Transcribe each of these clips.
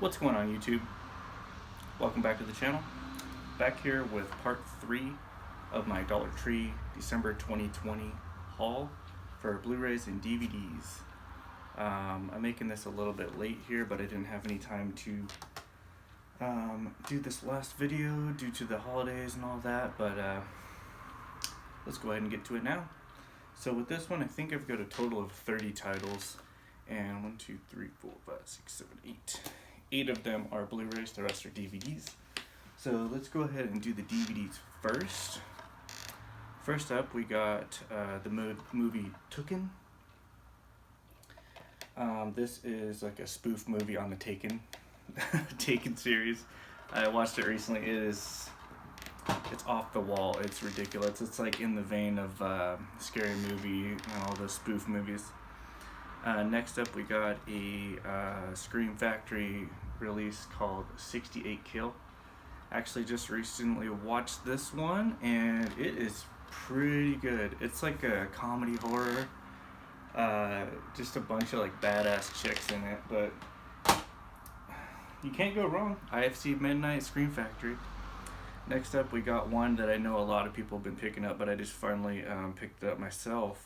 What's going on, YouTube? Welcome back to the channel. Back here with part 3 of my Dollar Tree December 2020 haul for Blu-rays and DVDs. I'm making this a little bit late here, but I didn't have any time to do this last video due to the holidays and all that, but let's go ahead and get to it now. So with this one, I think I've got a total of 30 titles, and 1, 2, 3, 4, 5, 6, 7, 8. 8 of them are Blu-rays, the rest are DVDs. So let's go ahead and do the DVDs first. First up, we got the movie Taken. This is like a spoof movie on the Taken Taken series. I watched it recently. It's off the wall. It's ridiculous. It's like in the vein of Scary Movie and all those spoof movies. Next up, we got a Scream Factory release called 68 Kill. Actually, just recently watched this one, and it is pretty good. It's like a comedy horror. Just a bunch of like badass chicks in it, but you can't go wrong. IFC Midnight Scream Factory. Next up, we got one that I know a lot of people have been picking up, but I just finally picked it up myself.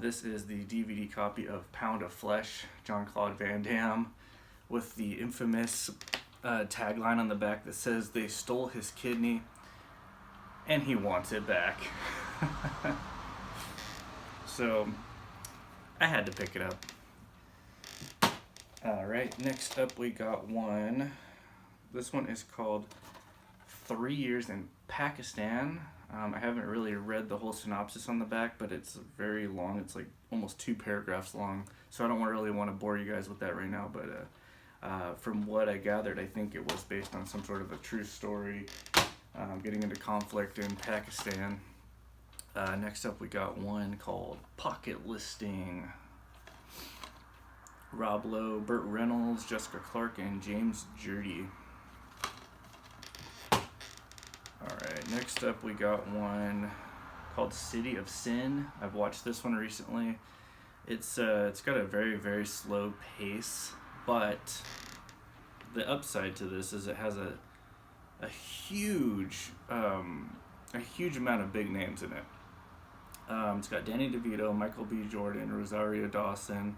This is the DVD copy of Pound of Flesh, Jean-Claude Van Damme, with the infamous tagline on the back that says they stole his kidney and he wants it back. So I had to pick it up. Alright, next up we got one. This one is called 3 Years in Pakistan. I haven't really read the whole synopsis on the back, but it's very long. It's like almost 2 paragraphs long, so I don't really want to bore you guys with that right now, but from what I gathered, I think it was based on some sort of a true story, getting into conflict in Pakistan. Next up, we got one called Pocket Listing. Rob Lowe, Burt Reynolds, Jessica Clarke, and James Jurdy. Alright, next up we got one called City of Sin. I've watched this one recently. It's got a very, very slow pace, but the upside to this is it has a huge amount of big names in it. It's got Danny DeVito, Michael B. Jordan, Rosario Dawson,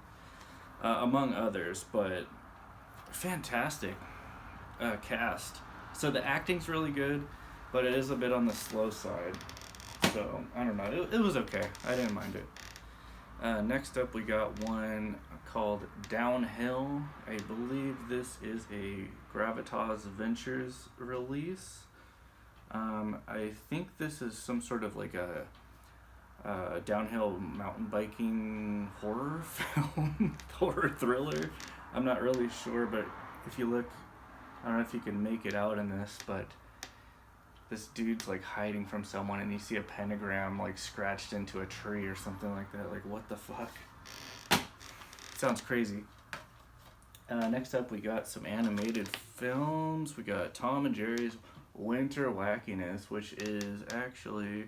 among others, but fantastic cast. So the acting's really good, but it is a bit on the slow side. So, I don't know. It was okay. I didn't mind it. Next up, we got one called Downhill. I believe this is a Gravitas Ventures release. I think this is some sort of like a downhill mountain biking horror film, horror thriller. I'm not really sure, but if you look, I don't know if you can make it out in this, but this dude's like hiding from someone and you see a pentagram like scratched into a tree or something like that. Like, what the fuck? Sounds crazy. Next up, we got some animated films. We got Tom and Jerry's Winter Wackiness, which is actually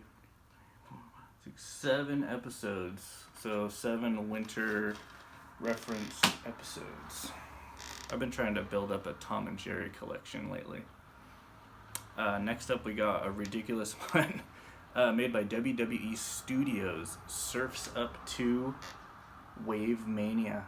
7 episodes. So 7 winter reference episodes. I've been trying to build up a Tom and Jerry collection lately. Next up, we got a ridiculous one made by WWE Studios, Surf's Up 2 Wave Mania.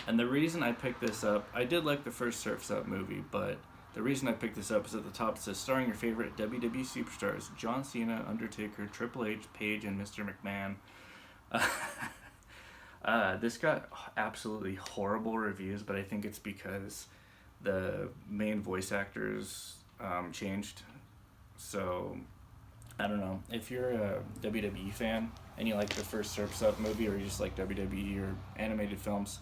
And the reason I picked this up, I did like the first Surf's Up movie, but the reason I picked this up is at the top it says, starring your favorite WWE superstars, John Cena, Undertaker, Triple H, Paige, and Mr. McMahon. This got absolutely horrible reviews, but I think it's because the main voice actors changed. So I don't know, if you're a WWE fan and you like the first Surf's Up movie, or you just like WWE or animated films,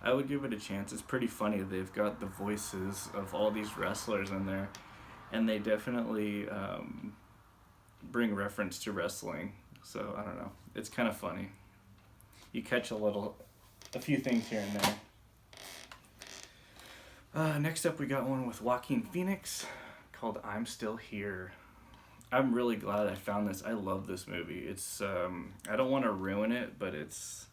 I would give it a chance. It's pretty funny. They've got the voices of all these wrestlers in there, and they definitely bring reference to wrestling, so I don't know, it's kind of funny. You catch a few things here and there. Next up, we got one with Joaquin Phoenix called I'm Still Here. I'm really glad I found this. I love this movie. It's I don't want to ruin it, but it's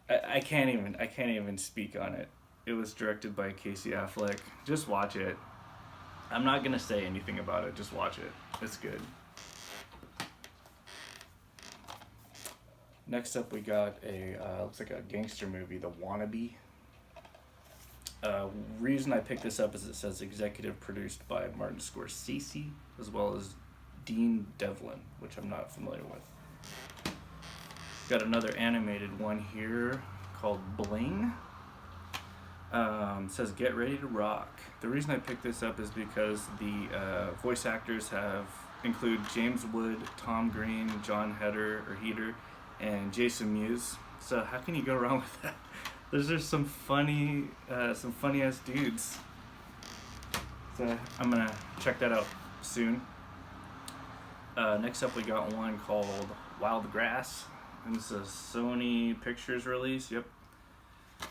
I can't even speak on it. It was directed by Casey Affleck. Just watch it. I'm not gonna say anything about it. Just watch it. It's good. Next up, we got a looks like a gangster movie, The Wannabe. Reason I picked this up is it says executive produced by Martin Scorsese as well as Dean Devlin, which I'm not familiar with. Got another animated one here called Bling. Says Get Ready to Rock. The reason I picked this up is because the voice actors include James Wood, Tom Green, John Heder, and Jason Mewes. So how can you go wrong with that? Those are some funny ass dudes. So I'm gonna check that out soon. Next up, we got one called Wild Grass, and this is a Sony Pictures release. Yep.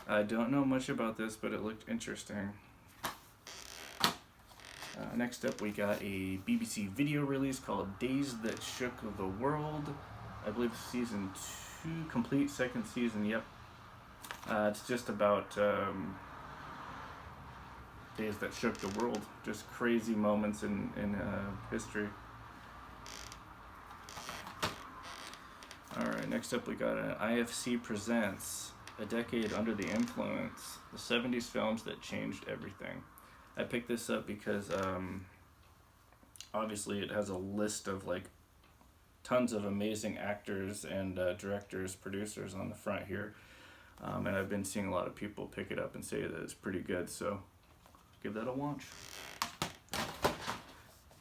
I don't know much about this, but it looked interesting. Next up, we got a BBC video release called Days That Shook the World. I believe season 2, complete second season. Yep. It's just about days that shook the world, just crazy moments in history. Alright, next up we got an IFC Presents, A Decade Under the Influence, the 70s films that changed everything. I picked this up because obviously it has a list of like tons of amazing actors and directors, producers on the front here. And I've been seeing a lot of people pick it up and say that it's pretty good, so give that a watch.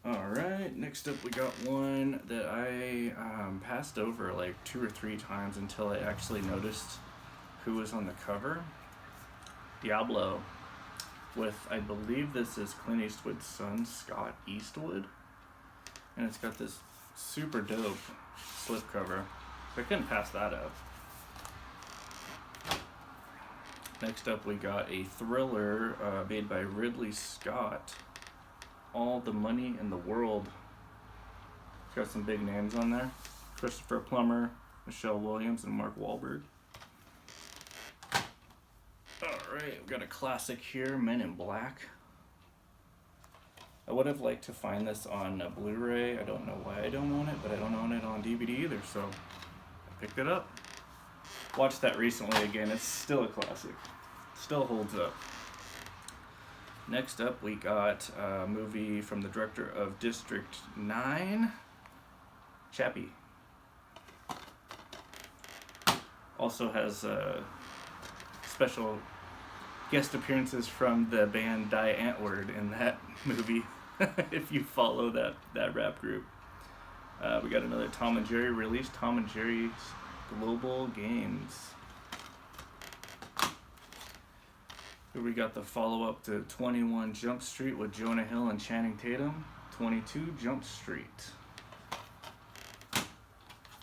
Alright, next up we got one that I passed over like 2 or 3 times until I actually noticed who was on the cover. Diablo, with, I believe this is Clint Eastwood's son, Scott Eastwood. And it's got this super dope slipcover, so I couldn't pass that up. Next up, we got a thriller made by Ridley Scott, All the Money in the World. It's got some big names on there. Christopher Plummer, Michelle Williams, and Mark Wahlberg. Alright, we got a classic here, Men in Black. I would have liked to find this on Blu-ray. I don't know why I don't own it, but I don't own it on DVD either, so I picked it up. Watched that recently again. It's still a classic. Still holds up. Next up, we got a movie from the director of District 9, Chappie. Also has special guest appearances from the band Die Antwoord in that movie, if you follow that rap group. We got another Tom and Jerry release, Tom and Jerry's Global Games. Here we got the follow-up to 21 Jump Street with Jonah Hill and Channing Tatum, 22 Jump Street.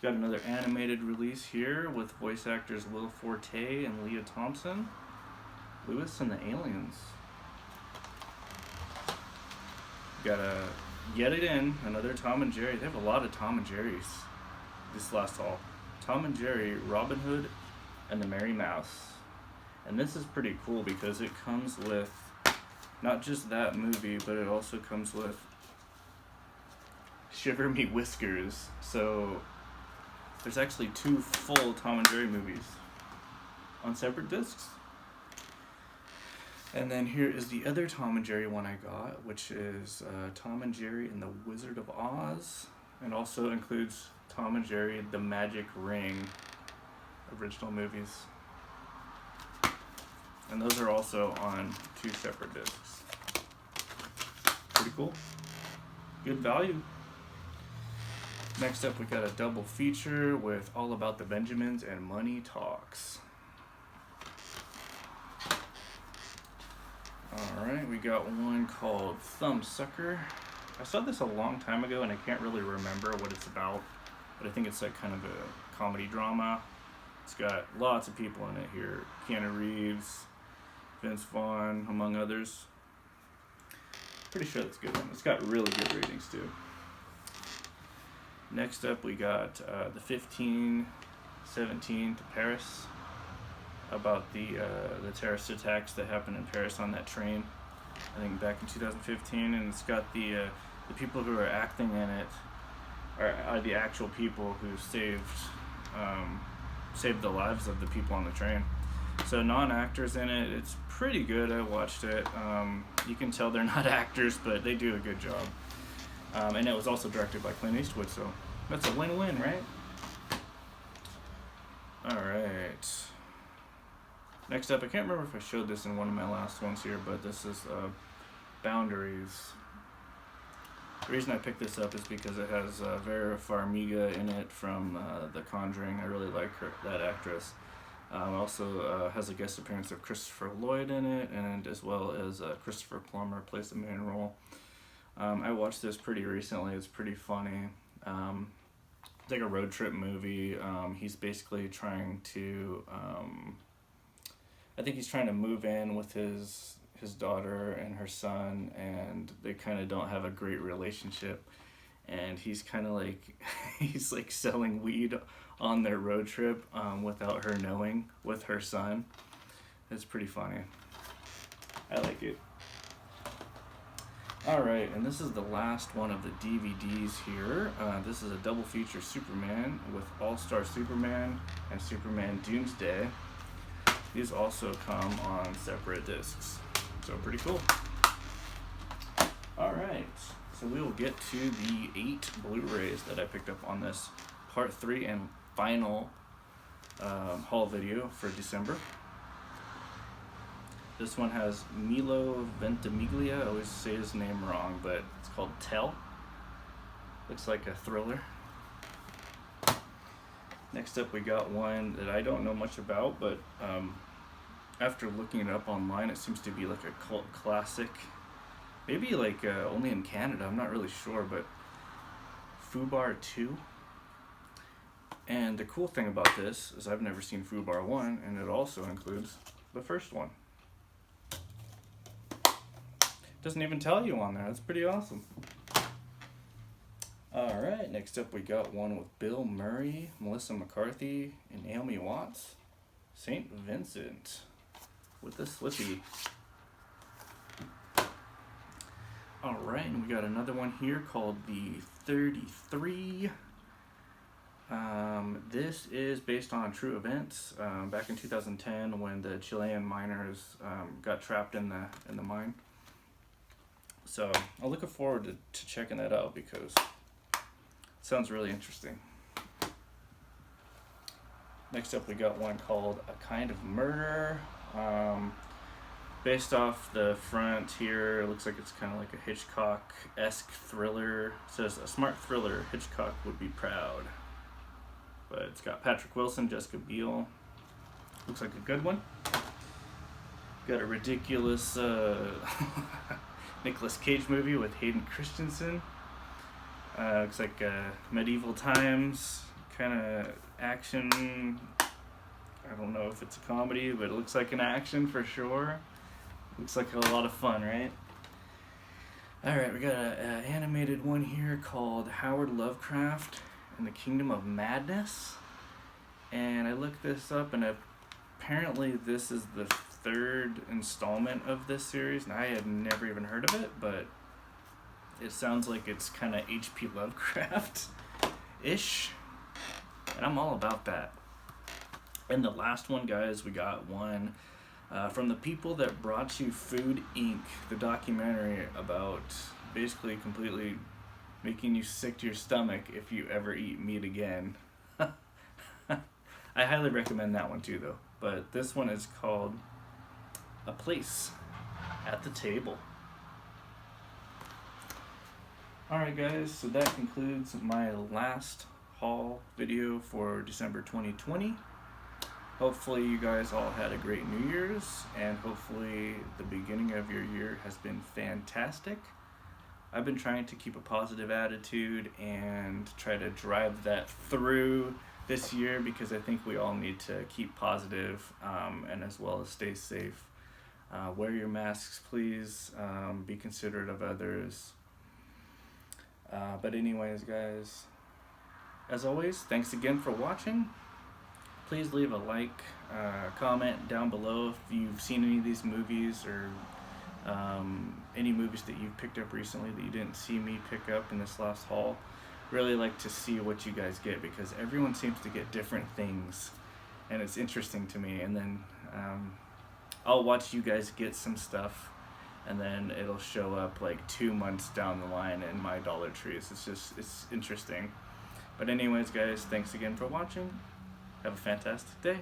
Got another animated release here with voice actors Will Forte and Leah Thompson, Lewis and the Aliens. Got yet again another Tom and Jerry. They have a lot of Tom and Jerry's this last fall. Tom and Jerry, Robin Hood, and the Merry Mouse. And this is pretty cool because it comes with not just that movie, but it also comes with Shiver Me Whiskers. So there's actually 2 full Tom and Jerry movies on separate discs. And then here is the other Tom and Jerry one I got, which is Tom and Jerry and the Wizard of Oz. And also includes Tom and Jerry, The Magic Ring, original movies. And those are also on 2 separate discs. Pretty cool. Good value. Next up, we got a double feature with All About the Benjamins and Money Talks. Alright, we got one called Thumbsucker. I saw this a long time ago and I can't really remember what it's about, but I think it's like kind of a comedy drama. It's got lots of people in it here. Keanu Reeves, Vince Vaughn, among others. Pretty sure that's a good one. It's got really good ratings too. Next up, we got the 1517 to Paris. about the terrorist attacks that happened in Paris on that train, I think back in 2015, and it's got the people who are acting in it are the actual people who saved the lives of the people on the train. So non-actors in it, it's pretty good. I watched it. You can tell they're not actors, but they do a good job. And it was also directed by Clint Eastwood, so that's a win-win, right? Alright. Next up, I can't remember if I showed this in one of my last ones here, but this is Boundaries. The reason I picked this up is because it has Vera Farmiga in it from The Conjuring. I really like that actress. Also has a guest appearance of Christopher Lloyd in it, and as well as Christopher Plummer plays the main role. I watched this pretty recently. It's pretty funny. It's like a road trip movie. He's basically trying to, I think he's trying to move in with his daughter and her son, and they kind of don't have a great relationship. And he's kind of like, he's like selling weed on their road trip without her knowing with her son. It's pretty funny. I like it. Alright, and this is the last one of the DVDs here. This is a double feature Superman with All-Star Superman and Superman Doomsday. These also come on separate discs, so pretty cool. Alright, so we will get to the 8 Blu-rays that I picked up on this part 3 and final haul video for December. This one has Milo Ventimiglia. I always say his name wrong, but it's called Tell. Looks like a thriller. Next up, we got one that I don't know much about, but after looking it up online, it seems to be like a cult classic. Maybe like only in Canada, I'm not really sure, but Fubar 2. And the cool thing about this is I've never seen Fubar 1, and it also includes the first one. Doesn't even tell you on there. That's pretty awesome. Alright, next up we got one with Bill Murray, Melissa McCarthy, and Naomi Watts. St. Vincent with the Slippy. Alright, and we got another one here called The 33. This is based on true events back in 2010 when the Chilean miners got trapped in the mine. So I'm looking forward to checking that out because it sounds really interesting. Next up we got one called A Kind of Murder. Based off the front here, it looks like it's kind of like a Hitchcock-esque thriller. It says, a smart thriller, Hitchcock would be proud. But it's got Patrick Wilson, Jessica Biel. Looks like a good one. Got a ridiculous Nicolas Cage movie with Hayden Christensen. Looks like medieval times kind of action. I don't know if it's a comedy, but it looks like an action for sure. Looks like a lot of fun, right? Alright, we got an animated one here called Howard Lovecraft and the Kingdom of Madness. And I looked this up, and apparently this is the 3rd installment of this series, and I had never even heard of it, but it sounds like it's kind of H.P. Lovecraft-ish, and I'm all about that. And the last one, guys, we got one from the people that brought you Food Inc., the documentary about basically completely making you sick to your stomach if you ever eat meat again. I highly recommend that one too, though. But this one is called A Place at the Table. Alright guys, so that concludes my last haul video for December 2020. Hopefully you guys all had a great New Year's, and hopefully the beginning of your year has been fantastic. I've been trying to keep a positive attitude and try to drive that through this year because I think we all need to keep positive, and as well as stay safe. Wear your masks, please. Be considerate of others. But anyways, guys, as always, thanks again for watching. please leave a like, comment down below if you've seen any of these movies, or any movies that you've picked up recently that you didn't see me pick up in this last haul. Really like to see what you guys get, because everyone seems to get different things, and it's interesting to me. And then I'll watch you guys get some stuff, and then it'll show up like 2 months down the line in my Dollar Trees. It's interesting. But anyways, guys, thanks again for watching. Have a fantastic day.